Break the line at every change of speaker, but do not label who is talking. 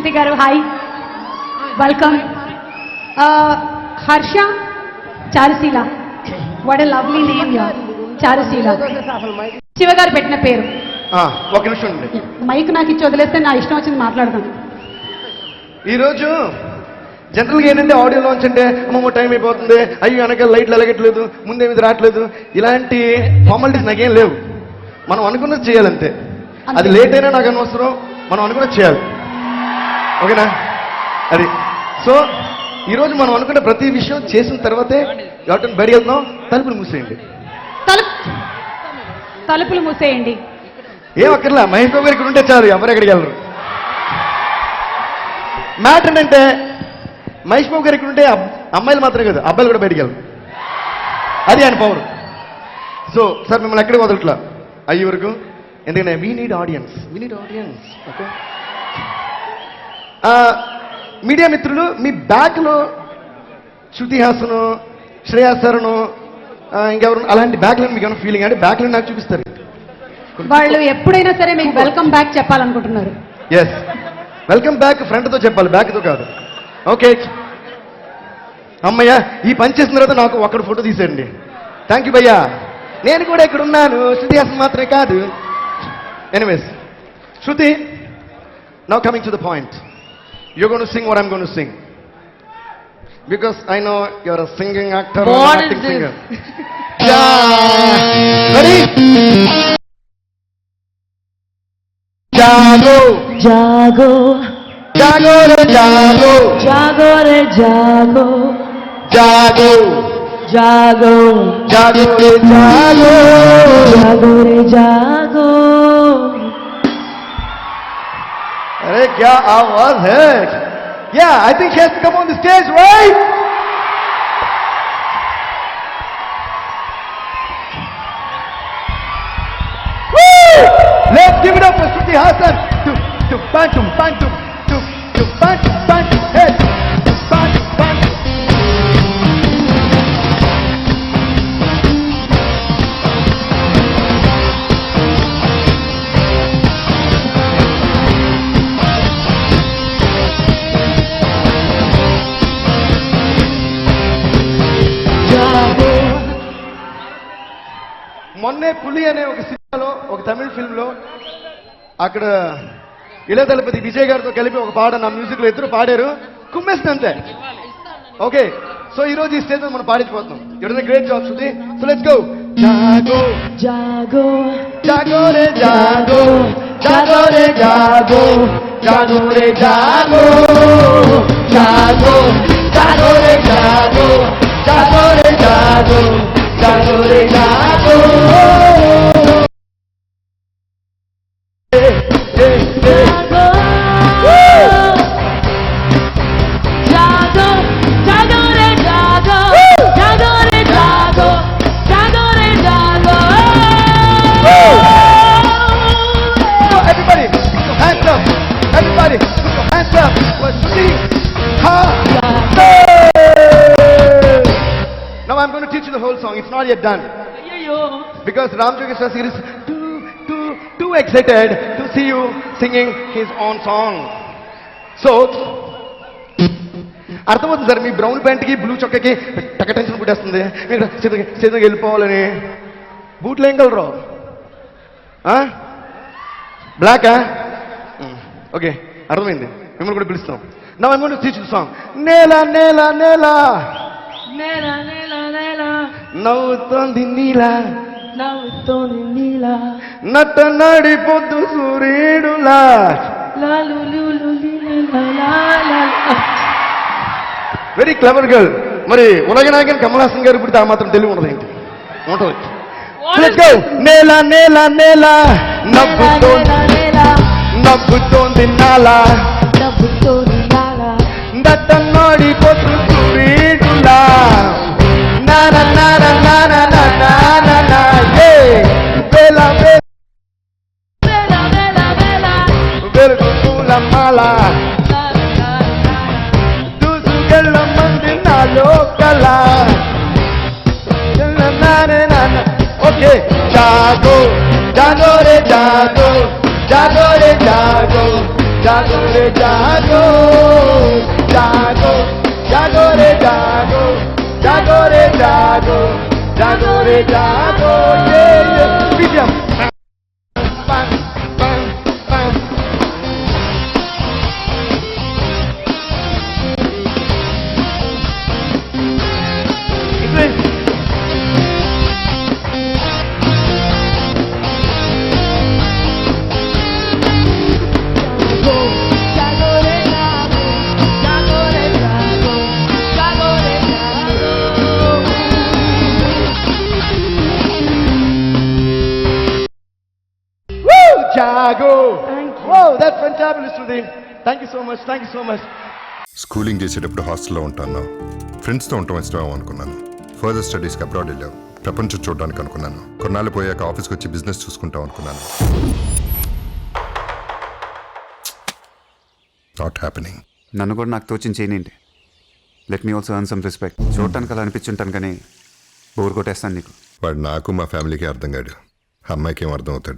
శృతి గారు hi, welcome. Harsha Charusheela, what a lovely name yeah, Charusheela. Shiva గారు పెట్టిన పేరు.
ఒక నిమిషం అండి,
మైక్ నాకు ఇచ్చి వదిలేస్తే నా ఇష్టం వచ్చింది మాట్లాడతాను.
ఈరోజు జనరల్గా ఏంటంటే ఆడియో లాంచ్ అంటే అమ్మమ్మ టైం అయిపోతుంది, అయ్యో వెనక లైట్లు ఎలగట్లేదు, ముందేమిది రావట్లేదు, ఇలాంటి ఫార్మాలిటీస్ నాకేం లేవు. మనం అనుకున్నది చేయాలంతే. అది లేట్ అయినా నాకు అనవసరం, మనం అనుకున్నది చేయాలి. ఓకేనా? అది సో ఈరోజు మనం అనుకున్న ప్రతి విషయం చేసిన తర్వాతే ఎవరిని బయట వెళ్తున్నాం. తలుపులు మూసేయండి,
తలుపులు మూసేయండి.
ఏం అక్కర్లా, మహేష్ బాబు గారు ఇక్కడ ఉంటే చాలు, ఎవరు ఎక్కడికి వెళ్ళరు. మ్యాటర్ ఏంటంటే మహేష్ బాబు గారు ఇక్కడ ఉంటే అమ్మాయిలు మాత్రమే కాదు, అబ్బాయిలు కూడా బయటికి వెళ్ళరు. అది ఆయన పవర్. సో సార్ మిమ్మల్ని ఎక్కడికి వదలట్లా అయ్యి వరకు, ఎందుకంటే we need audience. Okay, media మిత్రులు, మీ బ్యాక్లో శృతి హాసను, శ్రేయాస్ సరను, ఇంకెవరు అలాంటి బ్యాక్లో మీకు ఏమైనా ఫీలింగ్ అంటే బ్యాక్లో నాకు చూపిస్తారు.
వాళ్ళు ఎప్పుడైనా సరే మీకు వెల్కమ్ బ్యాక్ చెప్పాలనుకుంటున్నారు.
ఎస్, వెల్కమ్ బ్యాక్ ఫ్రంట్తో చెప్పాలి, బ్యాక్తో కాదు. ఓకే అమ్మయ్య, ఈ పని చేసిన తర్వాత నాకు ఒక్కడు ఫోటో తీసేయండి. థ్యాంక్ యూ భయ్యా, నేను కూడా ఇక్కడ ఉన్నాను, శృతి హాసన్ మాత్రమే కాదు. Anyways, Shruti, now coming to the point. You're going to sing what I'm going to sing. Because I know you're a singing actor or an acting singer. Ready? Jago.
Jago.
Jago re jago.
Jago re jago.
Jago.
Jago.
Jago re jago.
Jago re jago.
अरे क्या आवाज है. Yeah, I think she has to come on the stage, right? Woo! Let's give it up for Shruti Hassan. Bantum, bantum, bantum, bantum, hey, bantum, bantum. మొన్నే పులి అనే ఒక సినిమాలో, ఒక తమిళ ఫిల్మ్లో, అక్కడ ఇళయదళపతి విజయ్ గారితో కలిపి ఒక పాట నా మ్యూజిక్లో ఇద్దరు పాడారు, కుమ్మేస్తుంది అంతే. ఓకే, సో ఈరోజు ఈ స్టేజ్ మనం పాడించిపోతున్నాం. Your great job Shruti. So let's go. జాగో
Jago.
జాగో రే జాగో, జాగో రే జాగో, జాగో రే జాగో, జాగో, జాగో రే జాగో, జాగో రే జాగో, జాగో రే జాగో. I'm going to teach you the whole song. It's not yet done. Because Ram Jogeshwar Sir is too excited to see you singing his own song. So, అర్థమవుతుంది సార్, మీ బ్రౌన్ ప్యాంట్కి బ్లూ చొక్కకి టక టెన్షన్ పుట్టేస్తుంది, మీరు చేతికి వెళ్ళిపోవాలని. బూట్లు ఏం colour? బ్లాకా? Okay, అర్థమైంది. మిమ్మల్ని కూడా పిలుస్తాం. Now I'm going to teach you the song. నేల నేల నేల,
Nela, nela, nela.
నవ్వుతోంది నీల,
నవ్వుతోంది నీలా.
నట్ట నడిపోతు సూర్యుడులా. Very clever girl. మరి ఉలగనాయకన్ కమల్ హాసన్ గారు ఇప్పుడు ఆ మాత్రం తెలివి ఉండదు ఏంటి? ఉంటుంది. నేల నేల నేల, నవ్వుతోంది నాల, నట్ట నడిపోతు సూర్యుడులా. నానా నానా నానా నానా నానా, ఏ వేల వెలుగుల మాల, దూసుకెళ్ళ మంది నాలో కల. ఓకే, జాగో జాగో రే జాగో, జాగో రే జాగో, जागो रे जागो जागो जागो रे जागो जागो रे जागो जागो रे जागो ये BGM bang bang bang Jago. Wow, that's fantabulous, Shruti. Thank you so much. Thank you so much.
Schooling చేసేటప్పుడు హాస్టల్లో ఉంటాను. ఫ్రెండ్స్తో ఉండటం ఇష్టం అనుకున్నాను. ఫర్దర్ స్టడీస్కి అబ్రాడ్ వెళ్ళావు. ప్రపంచం చూడడానికి అనుకున్నాను. కొన్నాళ్ళు పోయాక ఆఫీస్కి వచ్చి బిజినెస్ చూసుకుంటాం అనుకున్నాను. Not happening.
నన్ను కూడా నాకు తోచిన చేయనండి. Let me also earn some respect. చూడటానికి అలా అనిపించుంటాను కానీ బోర్ కొట్టేస్తాను నీకు.
వాడు నాకు మా ఫ్యామిలీకి అర్థం కాడు. అమ్మాయికి ఏం అర్థం అవుతాడు.